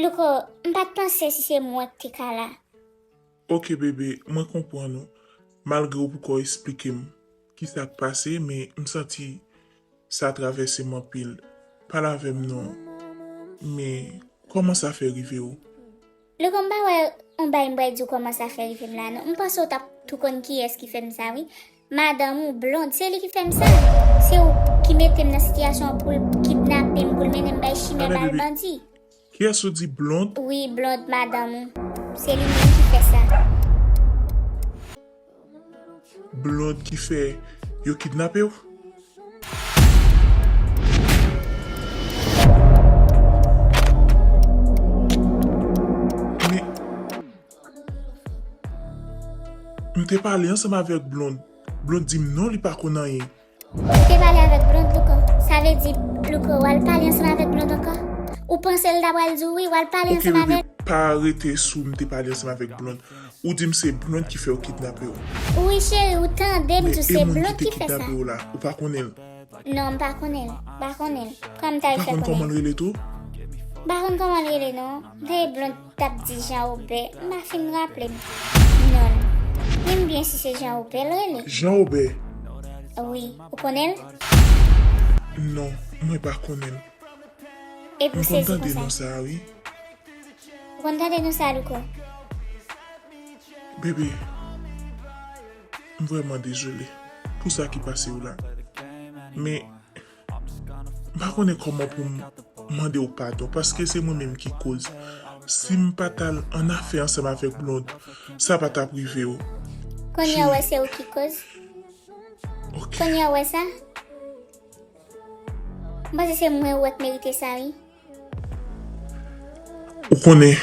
Luko, m'pas penser si c'est moi qui t'es là. Ok bébé, moi comprends non. Malgré ou pourquoi expliquer qui s'est passé, mais me senti ça traverser mon pile. Pas la même non. Mais comment ça fait arriver où? Luko, on va dire comment ça fait arriver là, non? M'pas au tap tout con qui est-ce qui fait ça, oui? Madame ou blonde, c'est lui qui fait ça. C'est où qui met dans la situation pour kidnapper, pour mener m'bay chimé Allez, par le bébé. bandit. Qui a dit blonde? Oui, blonde madame. C'est lui-même qui fait ça. Blonde qui fait yo kidnappé ou? Mais m'te parlé ensemble avec blonde. Blonde dit non, il pas connaît rien. T'es parlé avec blonde, Luko. Ça veut dire, Luko, ou elle parle ensemble avec blonde encore? Ou pensez d'avoir dit oui, ou elle parle Ok ensemble bébé, avec... pas arrêter sous m'te parlé ensemble avec blonde. Ou dit c'est blonde qui fait au kidnappé ou. Oui, chérie, ou tandem, Mais tout et c'est moun blonde qui te qui fait ça. kidnappé ou là, ou pas connaît. Non, pas connaître. Pas connaître. Comme t'as Par fait contre, comment connaître. le tout? Par contre, comment le non? Des blondes tapent dit Jean Aubert. M'a fait me rappeler. Non. J'aime bien si c'est Jean Aubert, le. Jean Aubert? Oui. Vous connaissez? Non, moi pas connaît. Et vous On saisissez content comme de ça. nous ça, oui. Vous contentez nous ça, Luko? Bébé, vraiment désolé pour ça qui passe là. Mais, je ne connais comment pour demander au pardon parce que c'est moi-même qui cause. Si je pas en affaire ensemble avec Blonde, ça va t'a privé. Quand y a ouais, c'est où qui cause? Ok. Quand y a ouais ça? Parce que c'est moi qui mérite ça, oui. Ou connaît,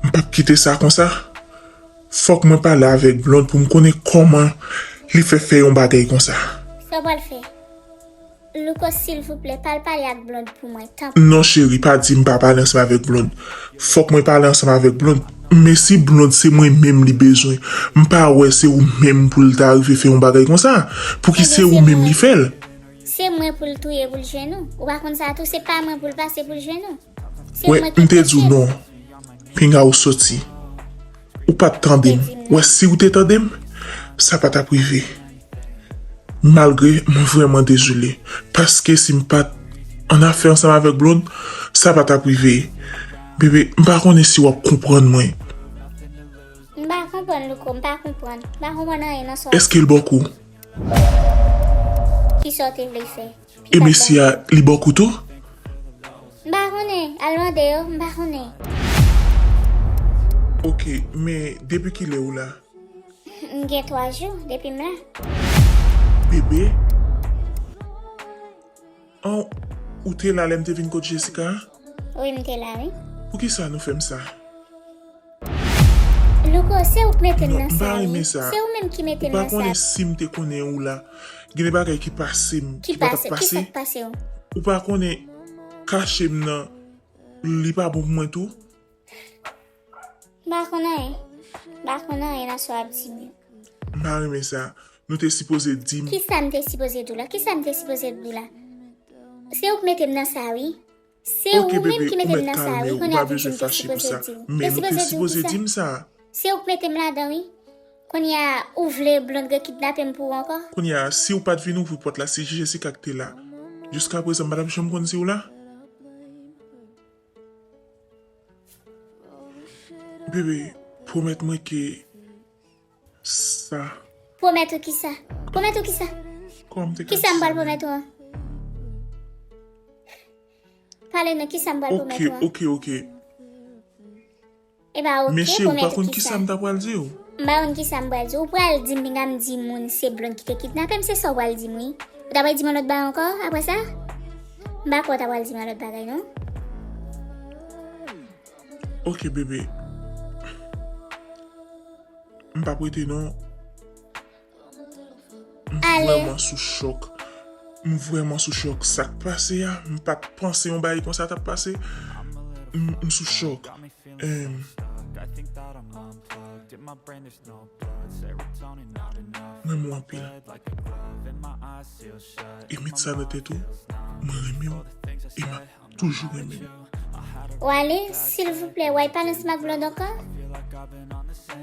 je ne peux pas quitter ça comme ça. Faut que je parle avec Blonde pour me connaître comment il fait faire un bagage comme ça. Ça va le faire. Luko, s'il vous plaît, parle avec blonde pour moi. Tant Non chérie, pas dire pas parler ensemble avec Blonde. Faut que moi parle ensemble avec Blonde. Mais si Blonde c'est moi-même li besoin, m'pas ouais c'est ou même pour t'arriver faire un bagage comme ça. Pour qui c'est ou même li fait. c'est moi pour le touyer pour le genou. Ou par contre ça tout c'est pas moi pour le passer pour le genou. C'est Ouais, moi qui m'te dit non. Pinga ou sorti. Ou pas tandem. Ouais, si ou t'es tandem, ça pas t'a privé. Malgré, moi vraiment désolé. Parce que si m'pas en affaire ensemble avec Blonde, ça pas t'a privé. Bébé, m'pas connaît si ou comprendre moi. M'pas comprendre Luko, m'pas comprendre. M'pas comprendre rien dans ça. Est-ce qu'il beaucoup? Qui sorte le fait. Et mais si a li beaucoup tout? M'pas connaît, allemand d'ailleurs, m'pas connaît. Ok, mais depuis qu'il est où là? M'gè 3 jours depuis là. Bébé? Oh, ou t'es là, l'aime te vin kote Jessica? Oui, m'étais là, oui. Pour qui ça nous fait ça? Luko, c'est où que mettez Non, dans ça. pas aimer Oui. ça. C'est où même qui mettez Ou pas dans qu'on est ça. sim te connaît où là? Gine bagay qui passe, Qui pas passe, qui passer. s'est passé où? Ou pas qu'on est caché nan, li pas bon pour moi tout? M'pas connaît. M'pas connaît rien dans ça petit. Pas aimer ça. Nous te supposé dire. Qui ça m'était supposé tout là? Qui ça m'était supposé tout là? C'est où que mettez dans ça, oui? C'est Ok où même bébé, qui ou mettez met dans ça, calme, oui? ou Qu'on pas a vu besoin que fâcher pour ça. dire. Mais nous te supposé dire ça. C'est où que mettez là-dedans, oui? Qu'on y a ouvert blonde qui kidnappé pour encore? Qu'on y a, si ou pas de venir ouvrir porte là, c'est Jessica qui est là. Jusqu'à présent, madame, je me connais où là? Bébé, promets-moi que ça. Promettre qui ça? Promettre qui ça? Comme t'es Qui ça me va le promettre? Parlez-nous, qui ça me va le Ok, promettre? ok. Eh ben, ok, Mais chérie, par promettre contre, qui qui ça? ça me t'a pas le dire? Bah, on qui ça me va dire? Ou pral di mi ngam di moun c'est blonde qui te kidnappé, c'est ça ou pral di moi? Ou t'as pas dit mon autre bas encore après ça? Bah, quoi t'as pas dit mon autre bagay, non? Ok, bébé. M'pas prêter non. Allez. Vraiment sous choc. Vraiment sous choc. Ça qui passe, m'pas penser un bail comme ça t'a passé. Sous choc. Même moi pile. Et mettre ça dans tête tout. Moi aimé. Et m'a toujours aimé. Wale, s'il vous plaît, ouais, pas laisse ma blonde encore?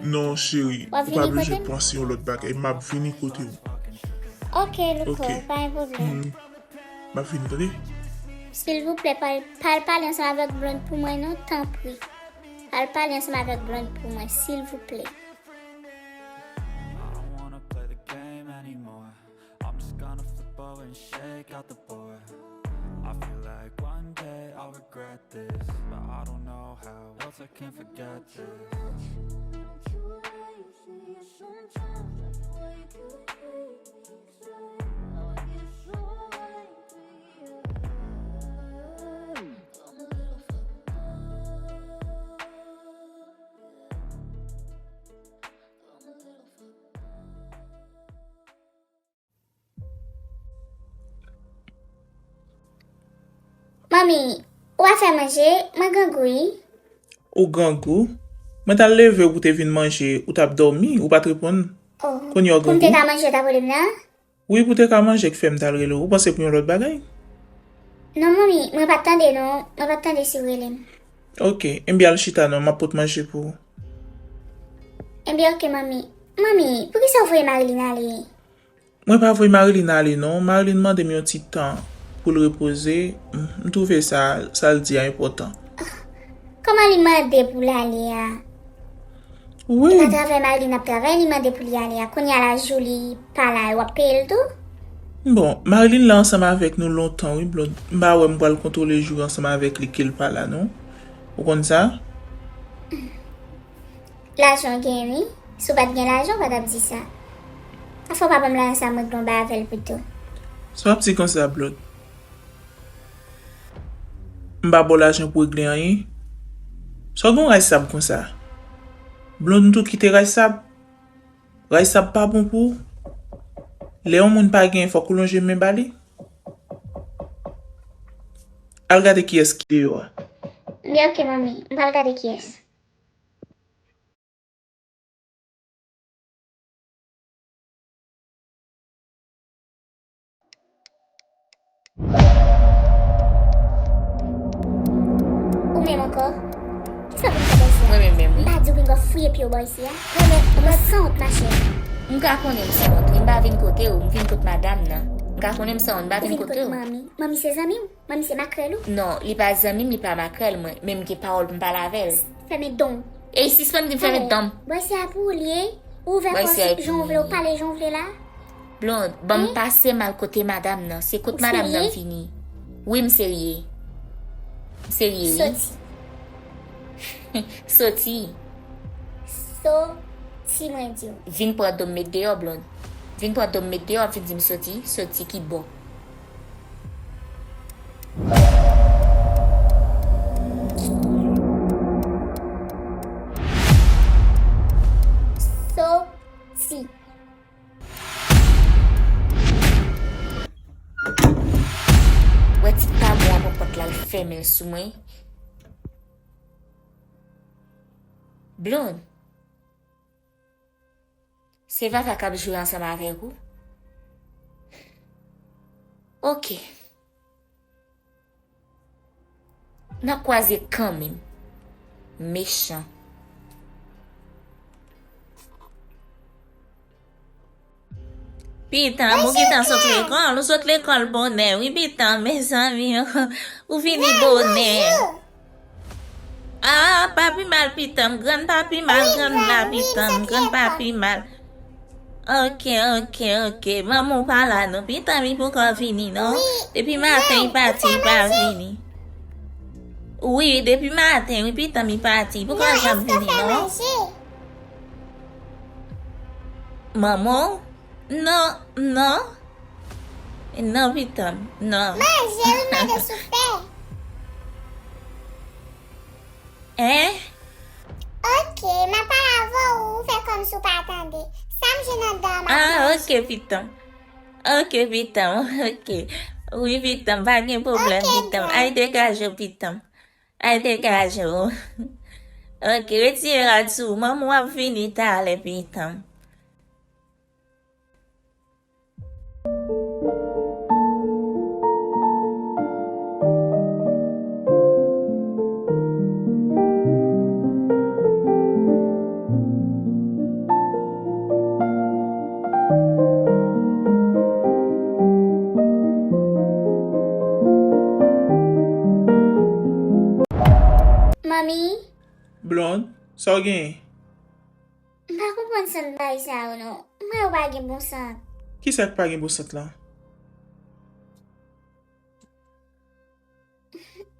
Non, chérie, Ou ou pas vini besoin kote? de penser à l'autre bagay. M'a vini côté ou. Ok, Luko, Ok. pas un problème. M'a vini, tade? S'il vous plaît, parle ensemble avec blonde pour moi, non? Tant pis. Parle ensemble avec blonde pour moi, s'il vous plaît. don't wanna play the game anymore. I'm just gonna flip over and shake out the board. I feel like one day I'll regret this, but I don't know how else I can forget this. Mami, ou a fait manger, ma gangoui? Ou gangou, mwen ta leve ou te vin manje ou tap dormi ou pat repon? Oh, Kon yo pour me gangou? manger ta volum là? Oui, pou te ka manje k fem tal relo. Ou pense pou yon lot bagay? Non, mami, moi pas attendre, non. Moi pas attendre si vous voulez. Ok, mbi al chita non, ma pot manje pou. Eh bien, ok, mami. Mami, pour qui ça vous voulez Marilyn aller? Mwen pa voy Marilyn ale non. Marilyn mande mi yon ti tan pou l repose. M touve sa l di a important. Comment il m'a demandé pour l'aller? Oui, À travers Marilyn a travaillé, il m'a demandé pour y aller. Quand il y a la jolie, pas là, ou appelle tout? bon, Marilyn la ansama avek nou lontan, oui, blon. Mba wè mwa l kontrole jou ansama avek li kil pa la, non? Ou kon sa? L'argent gagné. Si vous pas de l'argent, pas dire ça. Il faut pas me lancer avec mon bavel plutôt. So ap ti kon sa, blon. Mba bol ajen pou regle anye. So gon ray sab kon sa. Blon tout kite ray sab. Ray sab pa bon pou. Le yon moun pa gen fok ou lonje men bali. Al gade ki eski yo. Bien, ok, mami. On va regarder qui est. Ou même encore? Ça vous fait ça? Mwen men men, Pas dire qu'on va fouiller puis au boy ici. On me sent, ma chérie. mwen ka konen msant, mwen ba vin kote ou, mwen vin kote madame nan. Mwen ka konen msant, mwen ba Ou vin vin kote kote ou. mami. Mami c'est zami ou? Mami c'est makrel ou? Non, li pa zamim, li pa makrel mwen, men mwen ki parol pou mpa lavel. Fè mes dons. E si spon di fè met dom. Boy c'est à pour lier. Ouvert Boy, comme c'est à si j'en voulais ou pas les j'en voulais là. Blonde, bon m'pase mal kote madame nan, se kote Ou madame nan seriye? fini. Oui, mseriye. Mseriye, oui. Soti. Soti. Soti mwen di ou. Vin pou adom met deyo, blonde. Vin pou adom met deyo, vin di msoti, soti ki bo. Soti. Wè ti pa mwen pou pot la l femel sou mwen. Blonde. Se va fa kap jwe ansama avek ou? Ok. Na kwaze kan men. Méchant. Pitan, mou ki tan sot l'ekol, ou sot l'ekol bonè. Oui, pitan, mes ami, ou fini bonè. Ah, papi mal, pitan, gran papi mal, gran la, pitan, gran papi mal. Ok, maman pala nou, pitan mi pou ka fini, non? Depi matin, pati, pa fini. Oui, depi matin, oui, pitan mi pati, pou ka jam fini, non? Maman? Non. Non, pitan, non. Manje ou manje soupe? Hein? Ok, ma pa avon ou fè kom sou pa atende. Sam jenan dan ma Ah, ok, pitan. Ok. Oui, pitan, pas de problème, pitan. Aïe, dégage, pitan. Aïe, dégage. Ok, retire là-dessous. Maman a fini tard, pitan. mami. Blonde, sa gen? Mpa kompon san bay sa ou non. Mwen ou bagay bon san. Ki sa ki pa gen bosat la?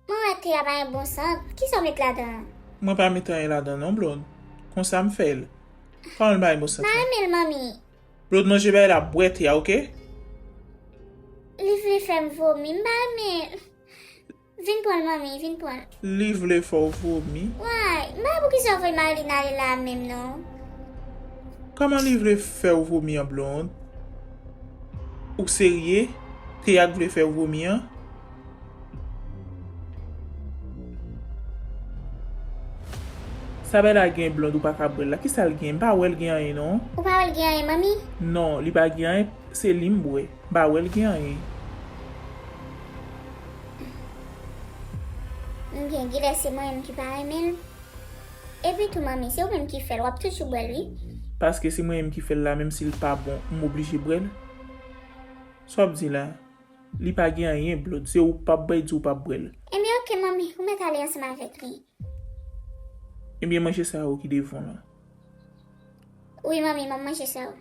Mwen ate a bagay bon san. Ki sa met la dan? Mwen pa metan yon la dan non, Blonde. Kon sa m fel. Kan l bay bosat la? Mwen mami. Blonde, manje bay la bwet ya, ok? Li vle fèm vomi. Mwen. Vin pon mami, vin pon. Li vle fò vomi. Why? Mwen pou ki sa vwe mali nale la mem non? Kaman li vle fè ou vomi an, Blonde? Ou serye? Te yak vle fè ou vomi an? Sa bel a gen, Blonde, ou pa kabrel la. Ki sa l gen? Ba wel gen an, non? Ou pa wèl gen yon mami? Non, li ba gen, se li mbwe. Ba wel gen an. Mwen gen gile se mwen ki pa remel. E pi tou mami, se ou men ki fel wap touchou bwel wi? Paske se mwen ki fel la, menm si l pa bon, m'oblije brel. So ap di la, li pa gen an yen, Blonde. Se ou pa bay di ou pa brel. E mi ok mami, ou met ale ansama vek li? E miye manje sa ou ki devon la. Oui mami, mwen manje sa ou.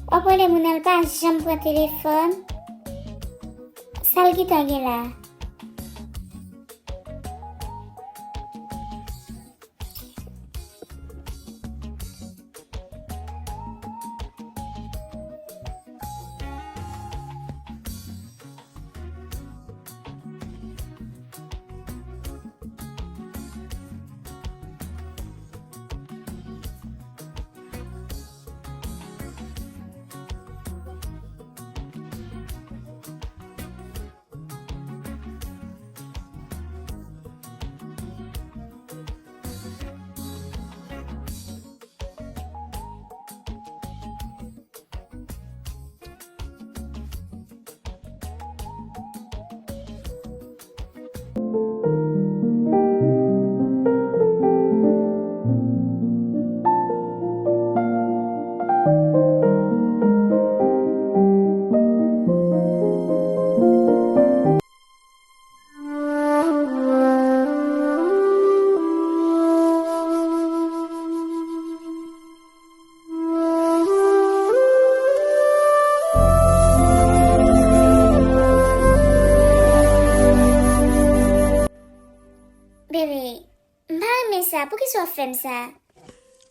Wapole moun el pa jam pran telefon. Sal ki tan gen la. Bebe, mpa reme sa, pou ki so fem sa?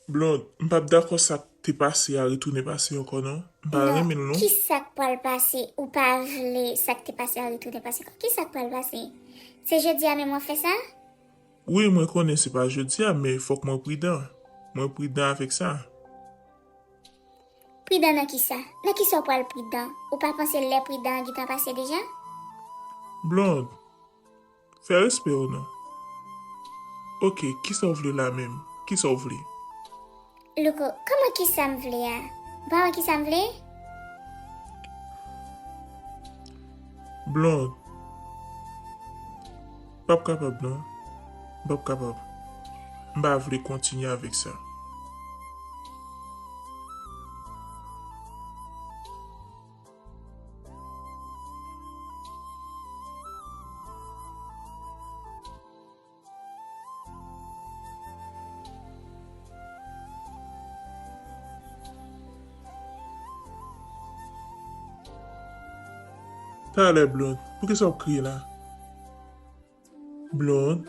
Blonde, mpap dako sa te pase a retoune pase yon konon? Mpa remen non? Ki sak pal pase ou pa vle sak te pase a retoune pase? Ki sak pal pase? Se jodi a men mwen fe sa? Oui, mwen konen se pa jodi a, men fok mwen pridan. Mwen pridan avek sa. Pridan nan ki sa? Nan ki so pal pridan? Ou pa panse le pridan ki tan pase deja? Blonde, fè respect ou non? Ok, ki sa vle la men? Ki sa vle? Louko, koman ki sa m vle a? Ba wè ki sa m vle? Blonde, pap kapab non? Pap kapab. Mba vle kontinye avek sa. Ta le blonde. Pou ki sa ou kriye la? Blonde.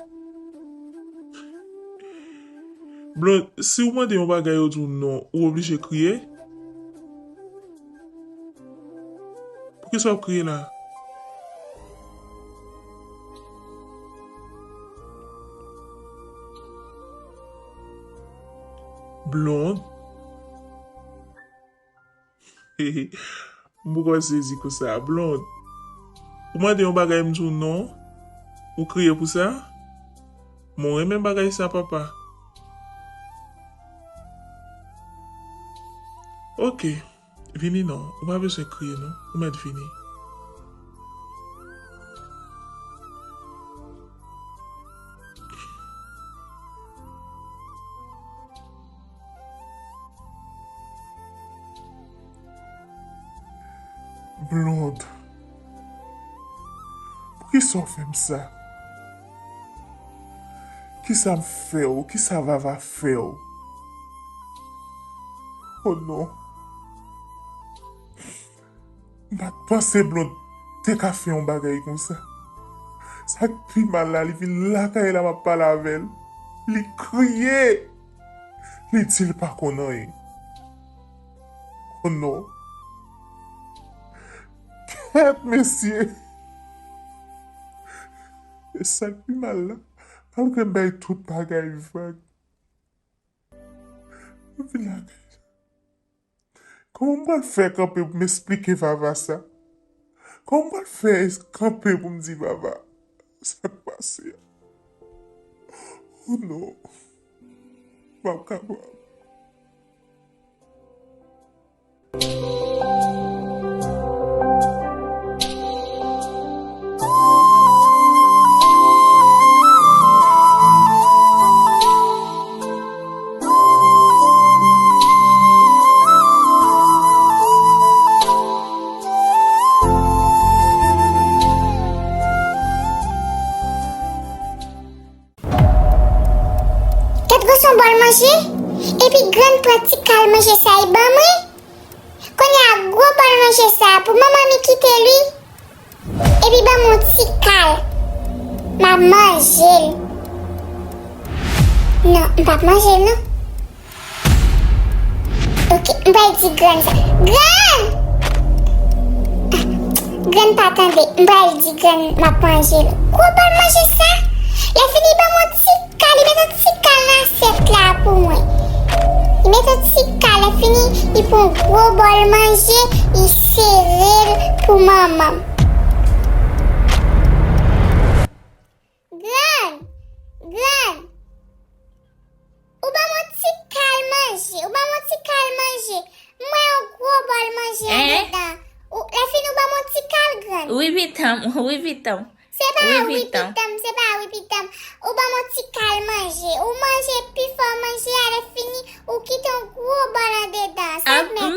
Blonde, si ou mande yon bagay yo tou non, ou oblige kriye? Pou ki sa ou kriye la? Blonde. Mbou kwa sezi ko sa. Blonde. Ou mande yon bagay mtou non? Ou kriye pou sa? Mon remen bagay sa papa. Ok. Vini non. Ou pa bese kriye non? Ou mèd vini. Blonde. Pou ki sa fèm sa? Ki sa m fè ou? Ki sa va fè ou? Oh non. Mbat panse blonde te ka fè yon bagay kon sa. Sa kri mal la, li vin lakay la ma palavel. Li kriye. Li til pa konan yon. Oh non. Ket mesye. E sa kri mal la. Al ke bay tout bagay vag. Vi lakay. Comment on va le faire camper pour m'expliquer Vava ça? Comment on va le faire camper pour me dire Vava? Ça passe. Oh non. Pas capable. Et puis, grande pratique à manger ça, et ben moi, quand il y a un gros bol manger ça, pour maman me quitter lui, et puis, ben mon petit cal, m'a mangé. Non, on va manger, non? Ok, on va dire grande ça. Grande! Grande pas attendez, on va dire grande m'a mangé. Gros bol manger ça? Il a fini par mon petit cal, il met un petit cal dans cette là pour moi. Il met un petit cal, il fini, il prend un gros bol manger, il serre pour maman. Grande, grande. Ou ba mon petit cal manger, ou ba mon petit cal manger. Moi un gros bol manger dedans. Ou la fini ou ba mon petit cal grande. Oui, vite. C'est pas oui pitam, c'est pas oui pitam. Ou ba mon petit cal manger, ou manger puis fort manger à la fini, ou quitte un gros bol dedans. Ça met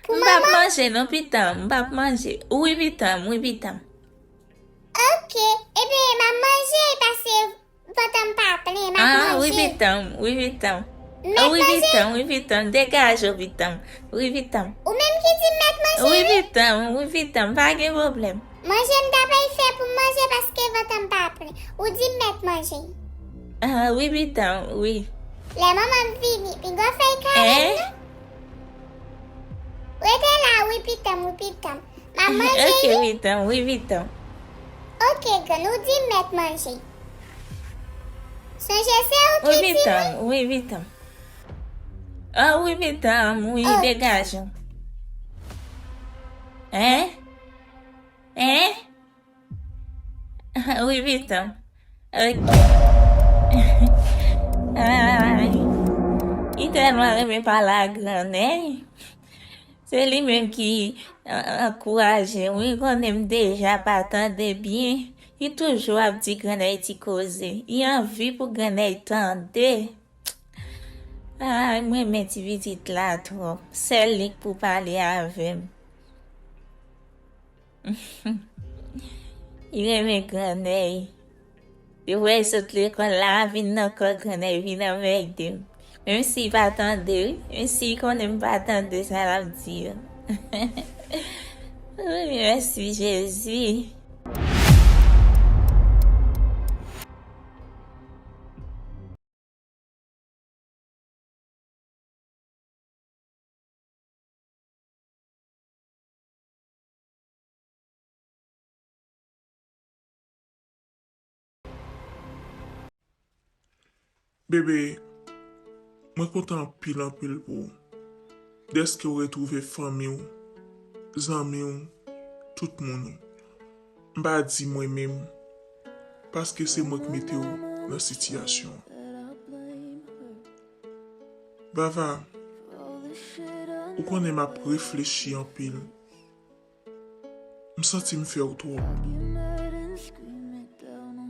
pour maman. Manger, non, pitam, m'pa manger. Oui, pitam. Ok, eh bien, ma manger parce que votre pas plein, ma manger. Oui, pitam. Oui, pitam, dégage, pitam. Oui, pitam. Ou même qui dit mettre manger. Oui, pitam, pas de problème. Manger m'ta fait pour manger parce que votre pas plein. Ou dit mettre manger. Ah, oui, pitam, oui. La maman vini, puis go faire carré. Oui, t'es là, oui, pitam. Ma manger. Ok, oui, pitam. Ok, que nous dit mettre manger. Songez c'est ok, dit. Oui, pitam. Ah, oui, pitam, oui, dégage. Oui, pitam. Ok. Il tellement aimé par la grande, c'est lui-même qui encourage, oui, qu'on aime déjà pas tant de bien. Il toujours a petit grenade qui cause. Il a envie pour grenade tendre. Ah, moi, mes petites visites là, trop. C'est lui pour parler avec. Il aime grenade. Il voit cette l'école là, vient encore grenade, vient avec lui. Même s'il pas attendre, même s'il qu'on n'aime pas attendre, ça va me dire. Oui, merci Jésus. Bébé, moi content en pile pour. Deske ou retrouve fami ou, zanmi ou, tout moun ou. Mba di mwen mèm, paske se mwen ki mette ou nan sityasyon. Bava, ou konen map reflechi an pil. M senti m fè ou tro.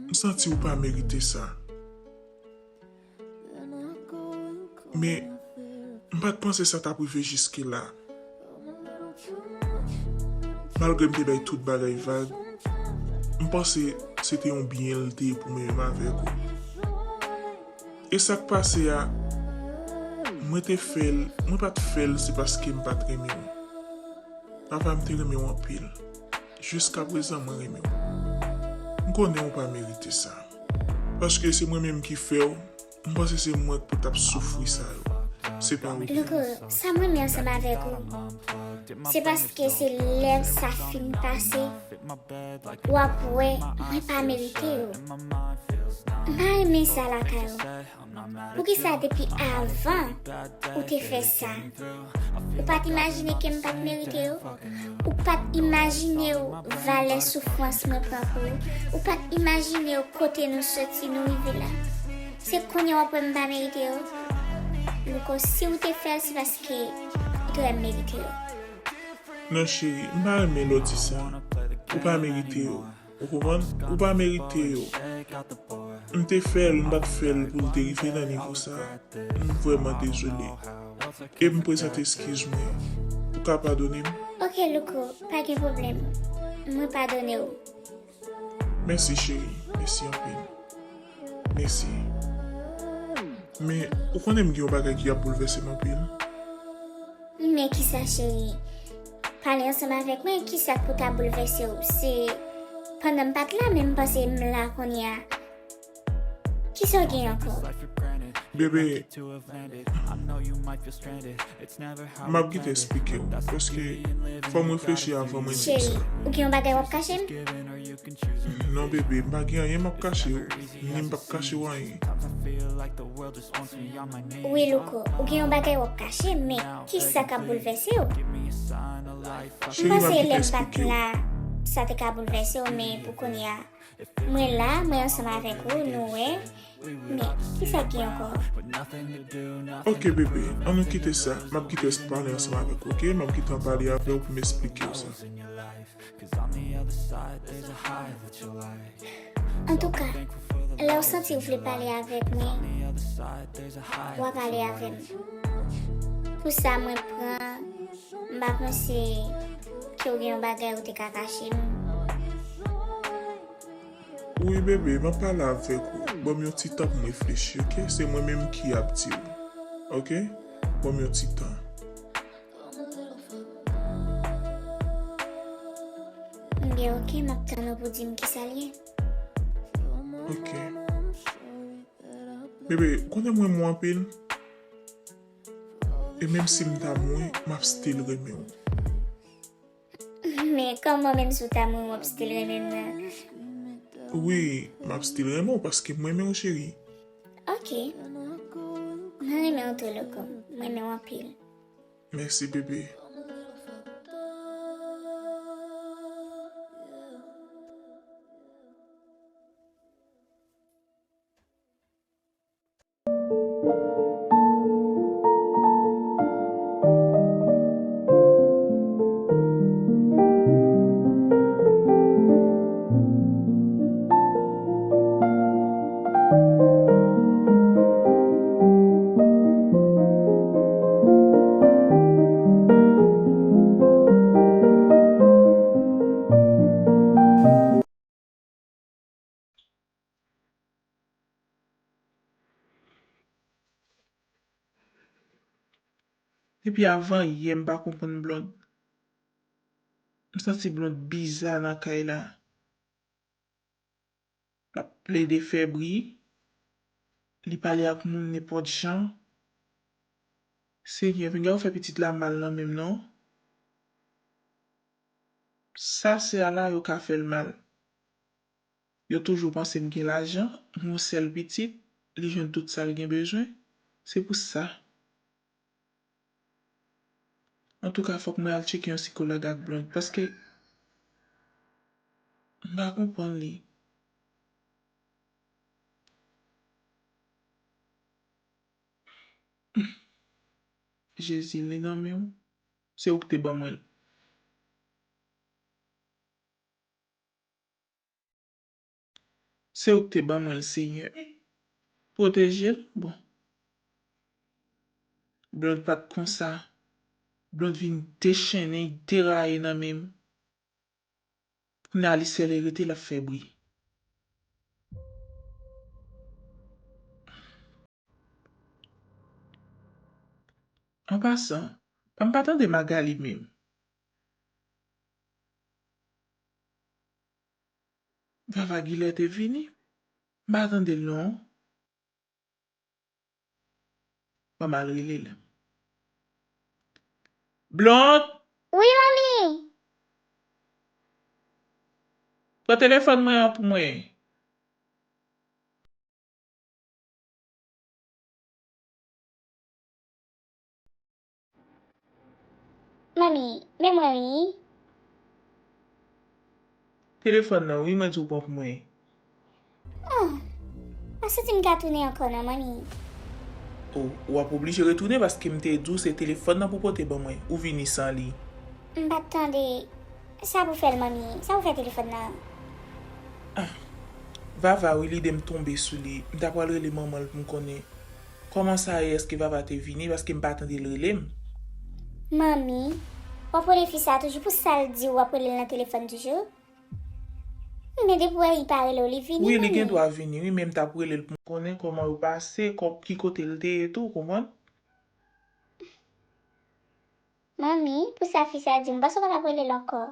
M senti ou pa merite sa. Me, m pat panse sa ta prive jiske la. Malgre m te bay tout bagay vag, m panse se te yon bien lte pou mè mè avek ou. E sak pase ya, mwen pat fel se paske m pat reme ou. Papa m te reme ou an pil. Juska prezan mwen reme ou. M konen ou pa merite sa. Paske se mwen mèm ki fe ou, m panse se mwen pou tap soufri sa yo. Se pa ou. Loko, sa mwen mè ansama avek ou. Se paske se lev sa fin pase, wap wè, mwen pa merite ou. Mpa reme sa la ka ou. Ou ki sa depi avan ou te fe sa. Ou pat imagine ke m pat merite ou. Ou pat imagine ou vale soufrans mwen pran pou ou. Ou pat imagine ou kote nou soti nou rive la. Se konye wap wè m pa merite ou. Loko, si ou te fel se paske ou te wè merite ou. Non chéri, mpa reme lo di sa. Ou pa merite ou. Ou koman? Ou pa merite ou. M te fel, m bat fel pou te rive nan nivou sa. M vwèman dezolé. E m prezante eskiz mwen. Ou ka padone m? Ok, Loko, pa gen problem. Mwen padone ou. Mersi chéri, mersi anpil. Mersi. Me, ou konen m gen yon bagay ki ap boulevese m anpil? Men ki sa chéri? Pale ansama avek mwen, ki sa pou ta boulevese ou? Se, pandan pat la, men mpase m la kon ya. Ki sa gen anko? Bebe, map ki te explike ou. Paske, fwa m reflechi avan mwen di Chéri, sa. ou gen yon bagay wap kache m? Non bebe, m bagay an, yon map kache ou. Ni m pap kache ou an yon. Oui, Loko, ou gen yon bagay wap kache, men ki sa ka boulevese ou? Chéri, map Mpase ki te lem pat explike ou. la, sa te ka boulevese ou, men pou kon ya. Mwen la, mwen ansama avek ou, nou we. Men, ki sa gen anko? Ok bebe, an nou kite sa. Map kite pale ansama avek, ok? Map kite an pale avek ou pou m explike ou sa. En tou ka, la ou santi ou vle pale avek men, wap pale avem. Pou sa mwen pran, mba pense ki ou gen yon bagay ou te ka kache m. Oui bebe, m pale avek ou. Bom yon ti tan pou m reflechi, ok? Se mwen menm ki ap ti ou. Ok? Bom yon ti tan. Mbe ok, map tan nou pou di m ki sa liye. Ok. Bebe, konen mwen mwen pil? E menm si m ta mwen, map stil reme ou. Men, koman men sou ta moun wap stil remen nan? Oui, map stil reme ou paske mwen men ou chéri. Ok. Mwen remen ou to Loko, mwen men wapil. Merci bebe. Depi avan, yè m pa kompon blond. M santi blond bizar nan kay la. La ple de febri. Li pale ak moun nepot jan. Seigneur, vin ga ou fe petit la mal nan menm non? Sa se ala yo ka fel mal. Yo toujou panse m gen l'ajan, moun sel petit, li jwen tout sa li gen bezwen. Se pou sa. En tout ka, fok mwen al cheke yon psikolog ak blond, paske m ba kompon li. Jezi, li nan men ou? Se ou kte ban mwen. Se ou kte ban mwen, Seigneur. Protejel, bon. Blond pat kon sa. Blond vin dechene, deraye nan men. Pou na li selerite la febri. En pasan, pa m patan de Magali men. Vava Gilet e vini. M patan de lon. Pa mal rile la. Blond! Oui, mami! Kwa telefon mwen an pou mwen. Mami, men mami? Telefon nan, oui mwen djou pou mwen. Ase ti m gatoune ankon nan, mami? Ou ap oblige retoune paske mte djou se telefon nan pou pote ban mwen. Ou vini san li. M bat tande, sa pou fel, mami? Sa pou fel telefon nan? Vava ou li dem tombe sou li. M ta pal rele maman l pou m konen. Koman sa e eske Vava te vini paske m patan de relem? Mami, wapole fisa toujou pou sal di wapole nan telefon toujou? Men de pou e yi pare lo li vini, Oui, li mami? gen do a vini. Oui, men m ta prele l pou m konen koman ou pase, ki kote l te etou, koman? Mami, pou sa fisa di m, baso kon apole l ankor?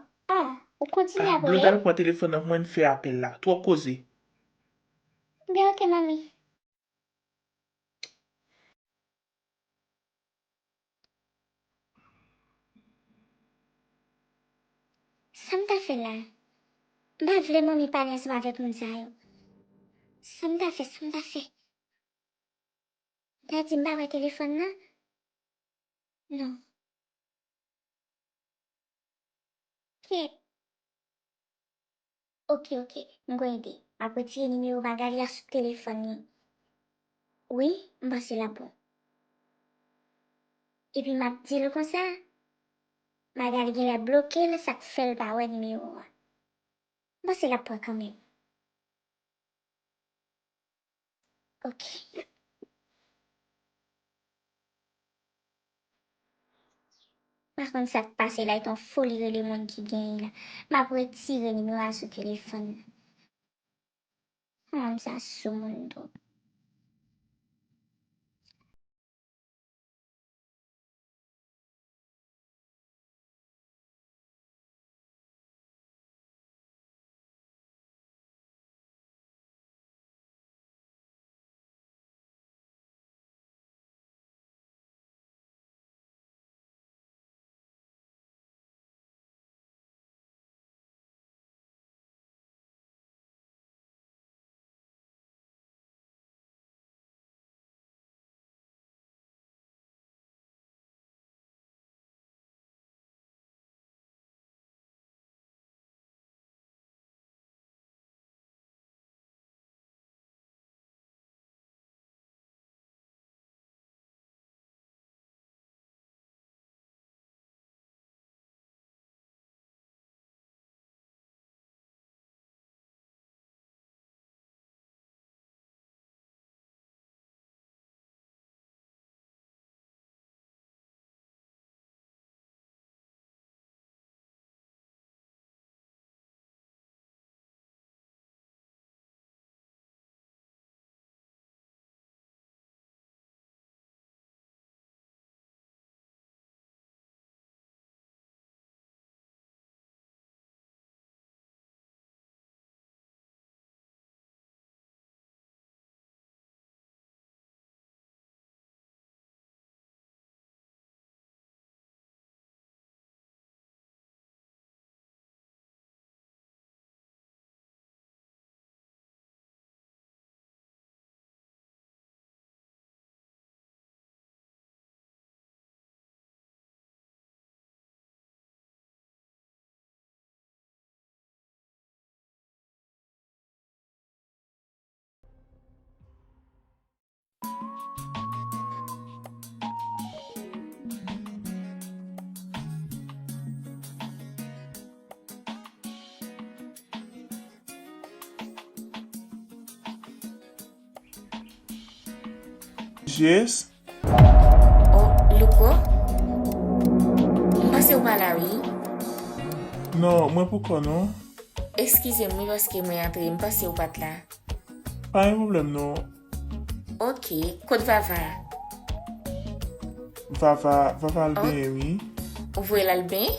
Ou kontine apole? Blond al pou an telefon nan mwen fe apel la. Tro koze. Bien, ok, mami. Sa m ta fe la? Ba vleman mi pale asma vek moun sa yo. Sa m ta fe, sa m ta fe. Da di m ba we telefon nan? Non. Ok. M gwen ide. Apre tiye nimero Magali a sou telefon ni. Oui, m ba se la bon. E pi m ap di lo kon sa. Magali gen la bloke le sak fel ba we nimero wa. M ba se la bon kanmen. Ok. Par kon sa pase la eton foli le moun ki gen la. M ap retire nimero a sou telefon. M sa sou moun do. Jess? Oh, Louko? Mpase ou pa la oui? Non, mwen pou kon non? Eskize mwen paske mwen entre, mpase ou pat la. Pa yon problem non. Ok, kote Vava. Vava alben, oui. Ou vwe l'alben?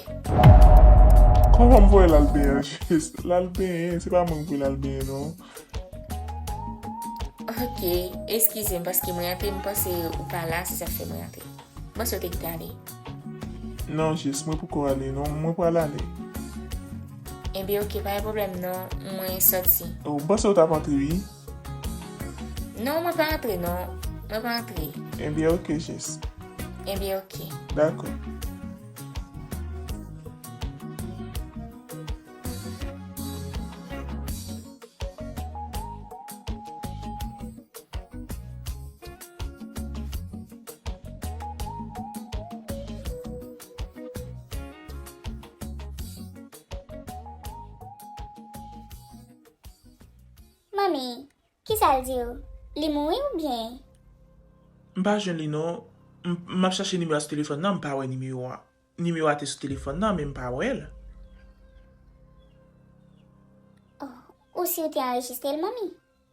Comment me voit l'alben, Jess? L'alben, c'est pas moi qui vois l'alben, non? Ok, eskize mwen paske mwen entre, mpase ou pa la, se sa fe mwen entre. Mwen sote ki ta ale. Non, Jess, mwen pou kon ale, non? Mwen pou ale ale. Enbe ok, pa yon problem non, mwen soti. Oh, bas ou tap antre, oui? Non, mwen pa entre non, mwen pa entre. Enbe ok, Jess. Enbe ok. D'accord. Mami, ki sa l di ou? Li moui ou bien? Mpa jen li non, map chache nimero sa telefon nan, mpa wè nimero a. Nimero a te sa telefon nan, men mpa wè el. Ou si ou te enregistre l, mami?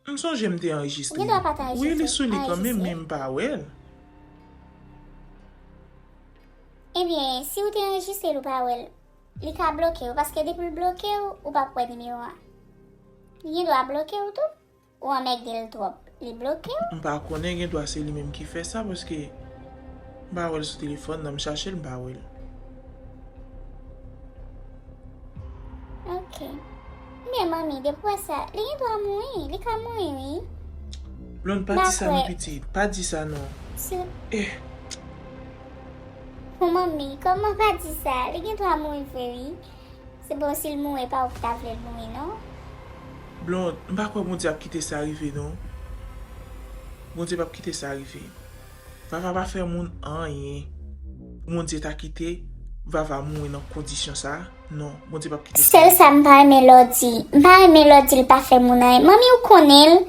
Mson jem te enregistre. Ou gen do a pa te enregistre? Oui, li sou li kan men, Enregistre? men mpa wè el. Eh bien, si ou te enregistre l ou pa ou el, li ka bloke ou, paske depi l bloke ou pa pou nimero a. Li gen do a bloke ou tou? Ou an mek del trop? Li bloke ou? Mpa konen gen do a se li menm ki fè sa, pweske mpa wè el sou telefon nan, mchache l mpa wè el. Ok. Mais mami, depo sa, li gen do a moui, li ka moui, oui? Blonde, pa di sa Bakwe. nou pitit, pa di sa non. Si... Eh, Ou mami, koman pa di sa? Li gen do a moui feri? Se bon si l moui pa ou ta vle l moui, non? Blonde, mpa kwa bon di ap kite sa arrive non? Bon di ap kite sa arrive. Vava pa fè moun an yen. Moun di ta kite, Vava moun nan kondisyon sa. Non, bon di ap kite sa. Sel sa mpa eme lodi. Mpa eme lodi l pa fe mounay. Mami ou konel?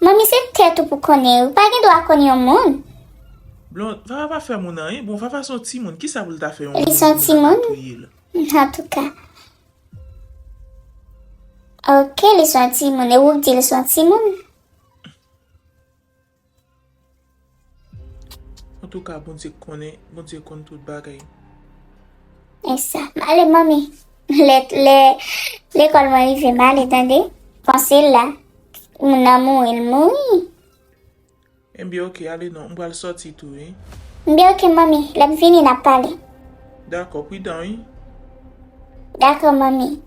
Mami se tet ou pou konel? Ou pa gen do a konel yon moun? Blonde, Vava pa fè moun an yen. Bon, Vava son ti moun. Ki sa pou ta fè yon Li son ti moun? En tout ka. Ok, li son ti moun. E ou di li son ti moun? En tout ka, bon di kon tout bagay. E sa. Male mami. L'école mami fe mal, etande? Pense la. Moun amou el moui. Mbi ok, ale non, mbo al sorti tou, eh? Mbi ok mami. Lep vini na pale. D'akor, puis dan, eh? D'accord mami.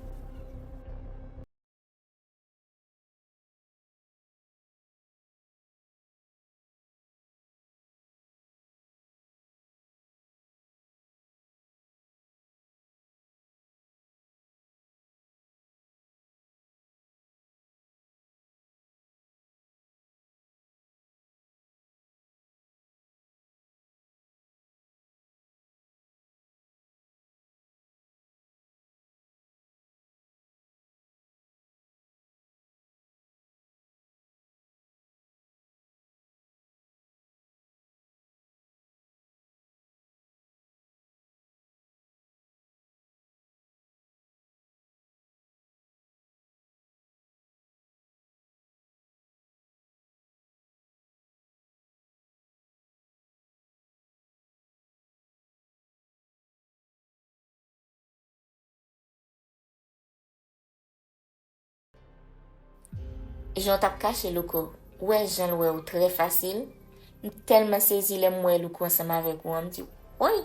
Jan tap kache Louko. Ouè jan louè ou tre fasil. Telman sezi le mwen Louko ansama vek ou am di. Oy!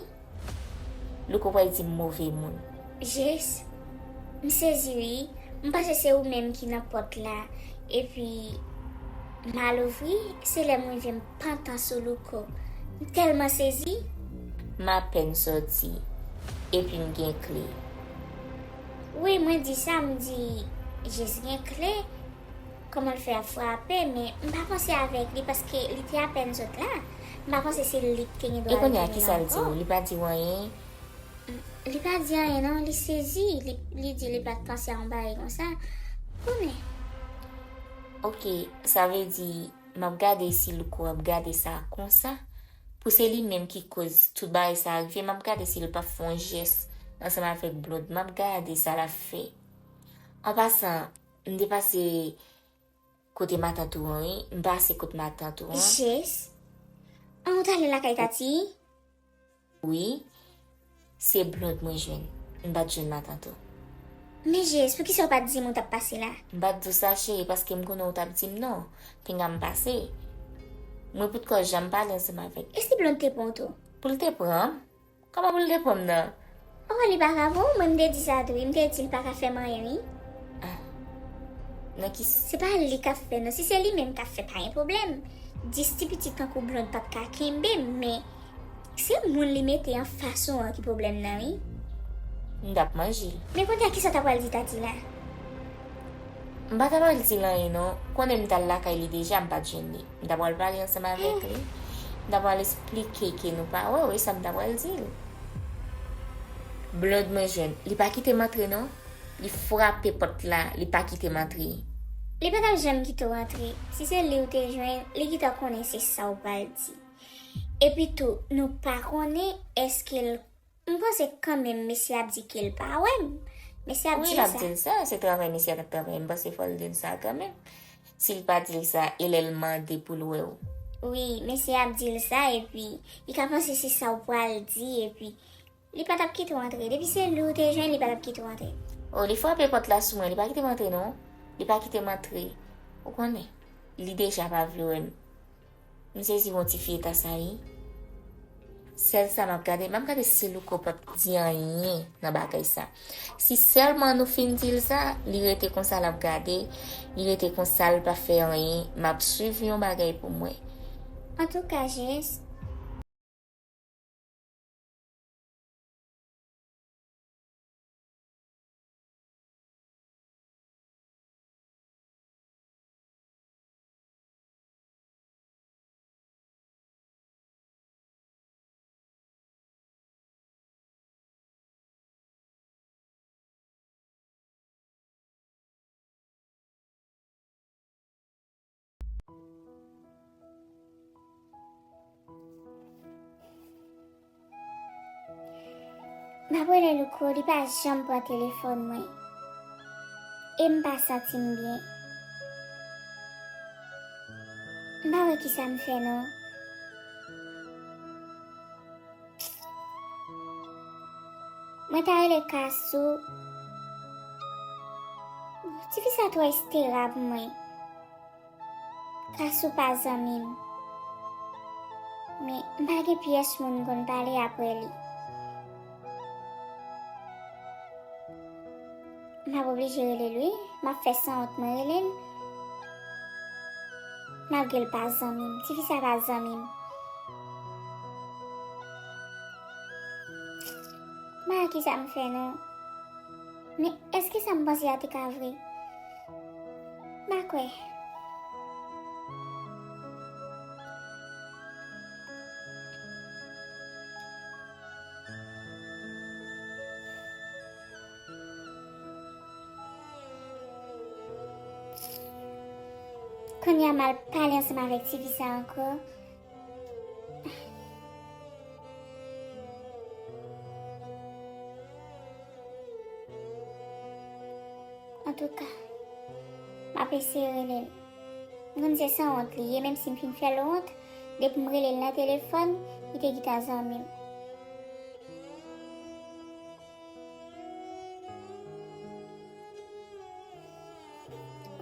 Louko wè di mouve moun. Jess, msezi oui. Mpase se ou menm ki nan pot la. E pi, mal ouvri, se le mwen vem pantan sou Louko. Telman sezi. Ma pen soti. E pi m gen kle. Oui, mwen di sa, mdi, Jess gen kle. comment le faire frapper, mais je ne pas penser avec lui parce que il était à peine autres là. Je ne pas penser c'est lui qui doit. Et qu'on y a qui ça le dit, il pas dit rien. Il pas dit rien, non, il saisit, il dit il pas penser en bas comme ça. Connais. Ok, ça veut dire, m'a regardé si le coup a regardé ça comme ça. Pour c'est lui-même qui cause tout bas et ça arrive, m'a regardé si le pas fait un geste ensemble avec Blood, m'a regardé ça l'a fait. En passant, on dépasse côté ma tante oui, on passe côté ma tante. Yes. On allé la kaitati. Oui, c'est Blood moi jeune. On bat jeune ma tante. Mais Jess, pour qui ça pas dit mon t'a passé là? On bat tout ça chérie parce que me connais au t'a dit non, puis on passé. Moi pour que j'aime parler ensemble avec. Est-ce que blonde t'es pour toi? Pour le te prendre? Comment pour le prendre non? Oh, il pas grave, moi me dit ça toi, me dit il pas faire rien oui. Non qui C'est pas lui qui a fait, non, si c'est lui même qui a fait pas un problème. 10 petits quand blonde pas de kakembe, mais c'est mon li mette en façon qui problème là oui. Ndap manger. Mais quand qui ça t'a pas dit tati là? Mbata pas le dire là non. Quand on est là quand il est déjà pas jeune. D'abord parler ensemble avec lui. D'abord expliquer que nous pas ouais ça me d'abord le dire. Blood moi jeune, il pas quitté m'entrer non? Il frappe porte là, il pas quitté m'entrer. Les pas jamais qui te rentrer. Si c'est lui ou te joindre, les qui te connaissent c'est ça ou pas le dire. Et puis tout, nous pas connaît est-ce qu'il on pense quand même monsieur a dit qu'il pas ouais. Monsieur a Oui, dit il a ça. dit ça, c'est travail monsieur a travaillé, parce qu'il faut le dire ça quand même. S'il pas dit ça, il est demandé pour le ouais. Oui, monsieur a dit ça et puis il a pensé c'est ça ou pas le dire et puis il pas qui te rentrer. Depuis c'est lui ou te joindre, il pas qui te rentrer. Oh, les fois porte là sous moi, il pas quitté m'entrer non? Il pas quitté m'entrer. Vous connaissez? Il déjà pas vu. Nous sais si mon petit fille est ça yi. Celle ça m'a regardé si le copain dit rien dans bagay ça. Si seulement nous fin dire ça, il était comme ça l'a regarder, il était comme ça pas faire rien, m'a suivi un bagay pour moi. En tout cas, Jess, ma voile le coup, il pas jamais pour téléphone moi. Et m'pas senti bien. Bah ouais qui ça me fait non. Moi t'as le cassou. Tu fais ça toi estérable moi. Cassou pas ami. Mais m'pas de pièce moun kon parler après lui. M'a obligé de lui, m'a fait ça entre moi et lui. M'a gueule pas zamim, tu fais ça pas zamim. Ma qui ça me fait non? Mais est-ce que ça me pense à te cavrer? Ma quoi? Quand il y a mal parlé ensemble avec Tivisa encore. En tout cas, ma PC relève. Je ne sais pas honte lié, même si je me fais honte, depuis que je relève le téléphone, il était guitare en même.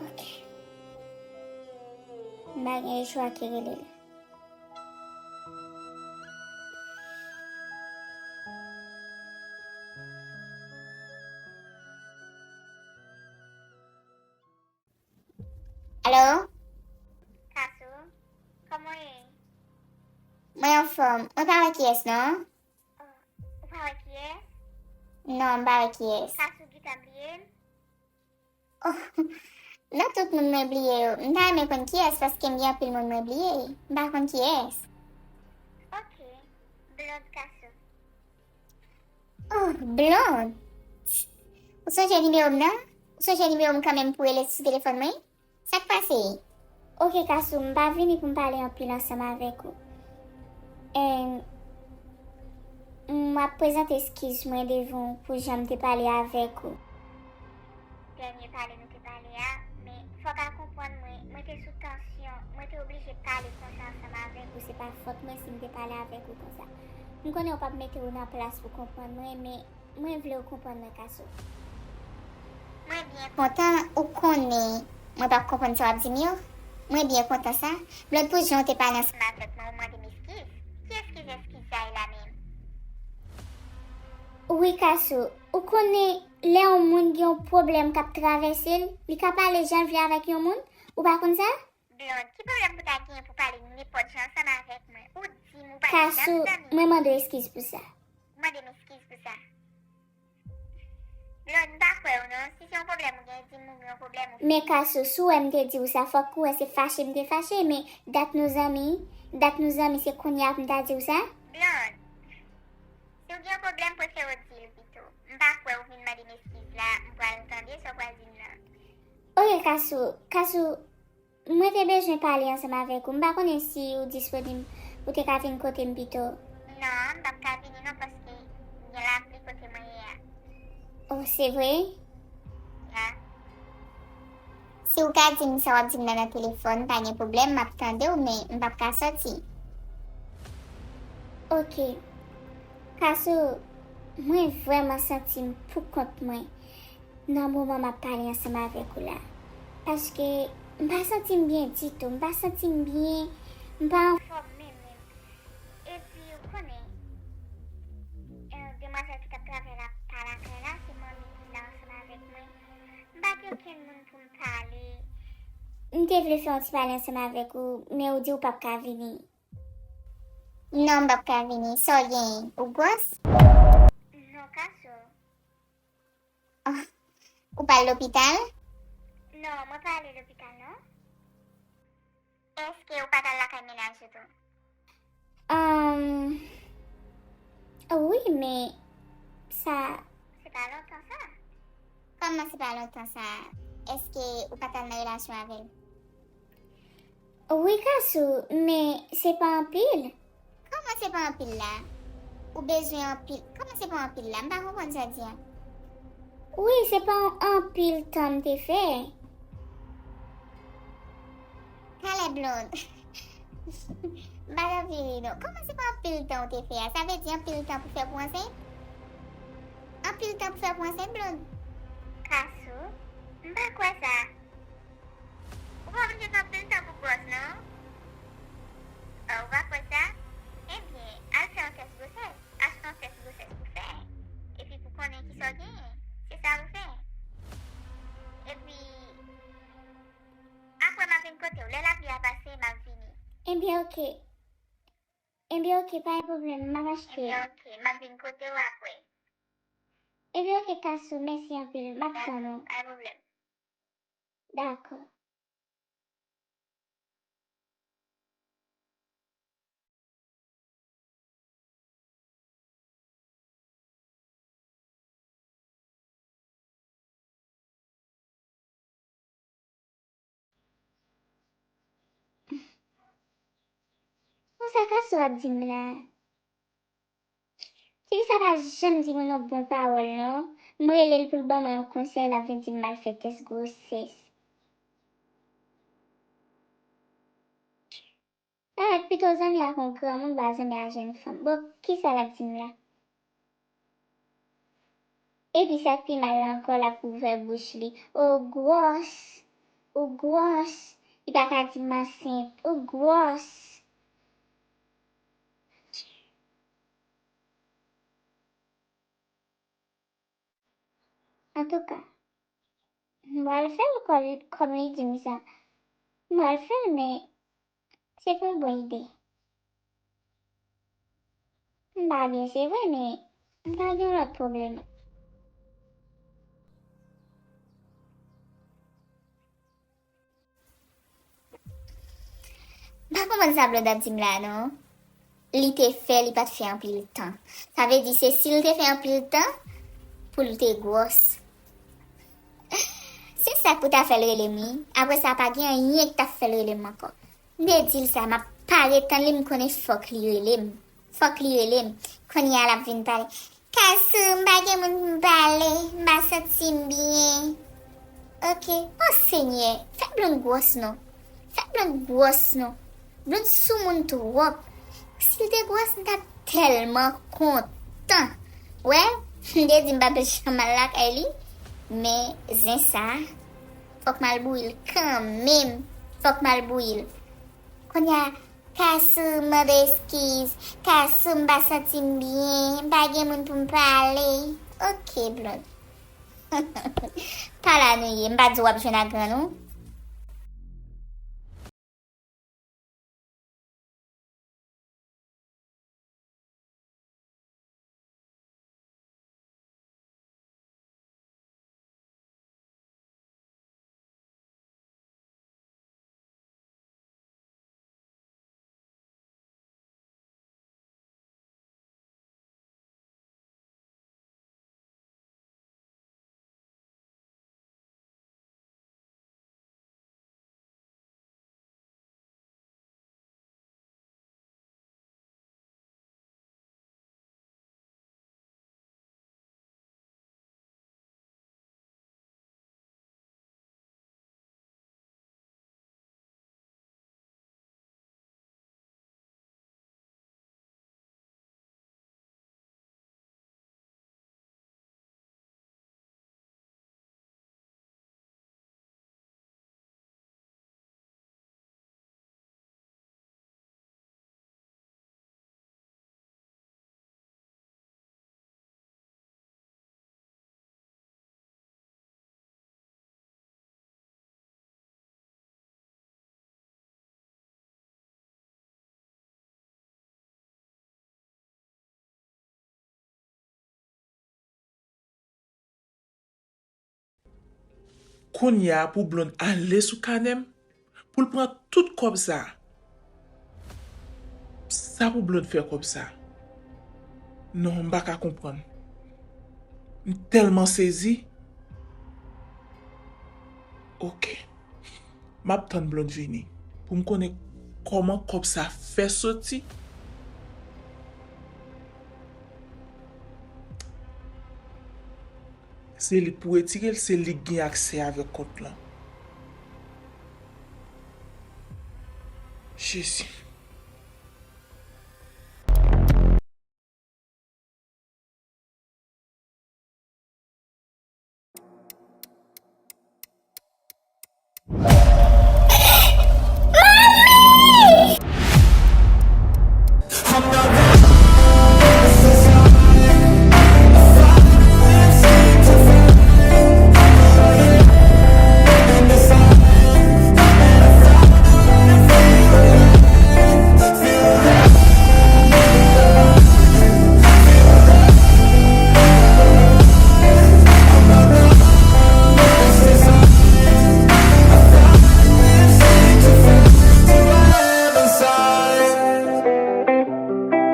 Ok. Je vais le choix qui relève. Allô? Kassou? Comment est? Moi en forme. On parle avec qui est-ce, non? On parle avec qui est? Non, on parle avec qui est-ce? Kassou qui t'a bien? Oh, Non tout moun mwen bliye yo. Mta mwen kon ki es paske mwen pil moun mwen bliye. Mba kon ki es. Ok. Blonde kaso. Oh, blonde. Ou son jeni mwen nan? Ou son jeni mwen kanmen pou ele sou telefon mwen? Sak pase? Ok kaso, mba vini pou mpale an pil ansama avek ou. Mwa prezante eskiz mwen devon pou jam te pale avek ou. Denye pale nou te pale ya, men fok a kompon mwen te sou tansyon, mwen te oblije pale konsa ansama avek ou, se pa fote mwen si mte pale avek ou konsa. Mwen konen ou pa mette ou nan plas pou kompon mwen, men mwen vle ou kompon mwen kaso. Mwen bien kontan ou konen mwen pa kompon sa wap di mi yo. Mwen bien kontan sa. Blonde pou jon te pale ansama avek mwen ou mwen de m'eskiz. Ki eskiz sa e la men? Oui kaso, ou konen le yon moun ki yon problem kap travese, li ka pale jan vle avek yon moun? Ou pa kon sa? Blonde, ki problem pou ta gen pou pale nipot jan sama avek mwen? Ou di mou pale jan Kaso, sa mi? mwen mande eskiz pou sa. Mwen de m'eskiz pou sa. Blonde, mba kwe ou non? Si yon problem ou gen, di mou yon problem ou. Me kaso, sou mte di ou sa fok ou se fache mte fache, me dat nou zami se konya mta di ou sa? Blonde, si ou gen problem pou se ou di l pito. Mba kwe ou vin mande m'eskiz la, mwa l'entende so kwa zin la. Oye kaso, mwen te bejwen pale ansama avek ou, mba konen si ou disponible ou te ka vin kote mpito. Non, mba ka vini non paske gen la pli kote mwen ya. Oh, se vwe? Ya. Si ou ka di mi sa wap di m nan a telefon, pa nye problem, map tande ou, men mbap ka soti. Ok. Kaso, mwen vweman senti pou kont mwen nan mouman ma pale ansama avek ou la. Paske mba senti mbyen dito, mba senti mbyen, mba Fom men. E pi ou konen, demanjel ki tap trave la palakre la, se mami ki la ansama avek mwen. Mba gen ken moun pou m pale. mte vle fè an ti pale ansama avek ou, me ou di ou pap ka vini. Non, mbap ka vini. So gen, ou gos? Non, kaso. Oh, ou pale l'hopital? Non, mwen pale l'hopital, non? Eske ou patal la kay menaj yoto? Oui, mais ça... Se pa lontan sa? Koman se pa lontan sa? Eske ou patal nan relasyon avel? Oui, kaso, mais c'est pas en pile. Koman se pa an pil la? Ou bezwen an pil? Koman se pa an pile la? Mba kompon sa diyan. Oui, c'est pas en pile temps t'es fait. Kale blonde. Mba la viri non. Koman se pa an pil tan ou te fe a? Sa ve di an pil tan pou fe pou ansen? An pil tan pou fe pou ansen blonde? Kaso? Mba kwa sa? Ou pa mwen an pil tan pou gos non? Ou pa kwa sa? Ebyen, al fe an test goses. As an test goses pou fe. E pi pou konen ki so gen. Se sa ou fe. E pi... Apre ma vin kote ou, lè la pli a pase, ma vini. Eh bien, ok. Eh bien, ok, pas de problème, ma vache E ok, ma vin kote ou apre. Eh bien, ok, kaso, merci un peu, ma non. A problem. D'accord. Bon, ça kaso ap di m la. Si ça va jamais di m nou bon parole, non? Moi, elle pour le bon un conseil, la vin di mal fait test grossesse. Ah, plutôt zan la kon grand moun ba zan a jeune femme. Bon, qui ça la di m la? Et puis ça fait mal encore la pour ouvrir bouche li. Oh, grosse. Oh, grosse. Il pa ka di ma simple. Oh, grosse. En tout cas, moi le faire comme il dit ça. Moi le faire, mais c'est pas une bonne idée. Bah bien, c'est vrai, mais pas de l'autre problème. Pas comment ça blonde a dit là, non? Li te fait, li pas te fait en pile temps. Ça veut dire, c'est s'il te fait en pile temps, pour le te grosse. C'est ça que t'as fait le relemi. Après ça, pas rien que t'as fait le relemi encore. De dire ça, m'a parlé tant li me connaît fuck li relem. Fuck li relem. Kon y a la vin parler. Kasou, m'bagay moun m'parler, m'a senti bien. Ok. Oh Seigneur, fais blonde grosse non. Fais blonde grosse non. Blonde sou moun trop. S'il te grosse, t'as tellement content. Ouais, de di m'ba chamal la kay li. Mais zin ça, faut que mal bouille quand même. Faut que mal bouille. Kon y a Kasou m'a d'excuse, Kasou m'a senti bien, bagay moun pou m'parler. Ok, blonde. Pas la nuit, m'ba di wap jwen a gran nou. Koun ya pou blonde ale sou kanem, pou l pran tout kob sa. Sa pou blonde fè kob sa. Non, m'ba ka kompran. M telman sezi. Ok. M'ap tan blonde vini. Pou m konen koman kob sa fè soti. Se li pou etirel, se li gen akse avek kont lan. Jésus.